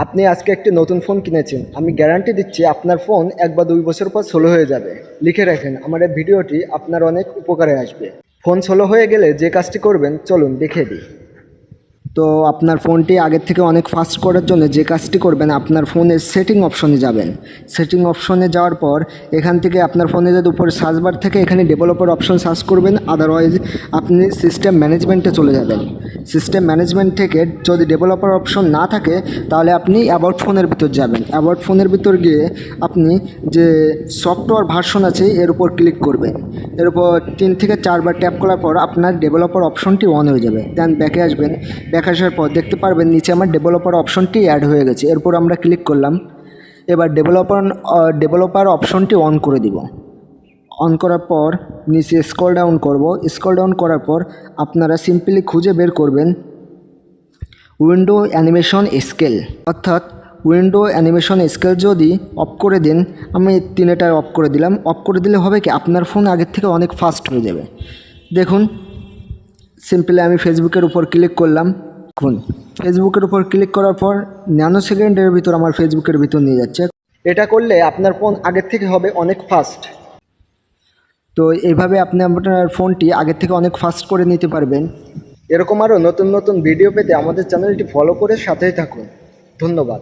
আপনি আজকে একটি নতুন ফোন কিনেছেন, আমি গ্যারান্টি দিচ্ছি আপনার ফোন 1 বা 2 বছর পর স্লো হয়ে যাবে। লিখে রাখেন, আমার এই ভিডিওটি আপনার অনেক উপকারে আসবে। ফোন স্লো হয়ে গেলে যে কাজটি করবেন চলুন দেখে দিই। তো আপনার ফোনটি আগের থেকে অনেক ফাস্ট করার জন্য যে কাজটি করবেন, আপনার ফোনের সেটিং অপশনে যাবেন। সেটিং অপশনে যাওয়ার পর এখান থেকে আপনার ফোনে যদি উপরে সার্চ বার থেকে এখানে ডেভেলপার অপশন সার্চ করবেন, আদারওয়াইজ আপনি সিস্টেম ম্যানেজমেন্টে চলে যাবেন। সিস্টেম ম্যানেজমেন্ট থেকে যদি ডেভেলপার অপশন না থাকে তাহলে আপনি অ্যাবাউট ফোনের ভিতর যাবেন। অ্যাবাউট ফোনের ভিতর গিয়ে আপনি যে সফটওয়্যার ভার্সন আছে এর উপর ক্লিক করবেন। এর উপর 3 থেকে 4 বার ট্যাপ করার পর আপনার ডেভেলপার অপশনটি অন হয়ে যাবে। দেন ব্যাকে আসবেন। ব্যাকে আসার পর দেখতে পারবেন নিচে আমার ডেভেলপার অপশনটি অ্যাড হয়ে গেছে। এরপর আমরা ক্লিক করলাম। এবার ডেভেলপার অপশনটি অন করে দিব। অন করার পর নিচে স্ক্রল ডাউন করব। স্ক্রল ডাউন করার পর আপনারা সিম্পলি খুঁজে বের করবেন উইন্ডো অ্যানিমেশন স্কেল, অর্থাৎ উইন্ডো অ্যানিমেশন স্কেল যদি অফ করে দেন, আমি 3টা অফ করে দিলাম। অফ করে দিলে হবে কি, আপনার ফোন আগের থেকে অনেক ফাস্ট হয়ে যাবে। দেখুন, সিম্পলি আমি ফেসবুকের উপর ক্লিক করলাম। দেখুন, ফেসবুকের উপর ক্লিক করার পর ন্যানো সেকেন্ডের ভিতর আমার ফেসবুকের ভিতর নিয়ে যাচ্ছে। এটা করলে আপনার ফোন আগের থেকে হবে অনেক ফাস্ট। তো এইভাবে আপনি আপনার ফোনটি আগের থেকে অনেক ফাস্ট করে নিতে পারবেন। এরকম আরও নতুন নতুন ভিডিও পেতে আমাদের চ্যানেলটি ফলো করে সাথেই থাকুন। ধন্যবাদ।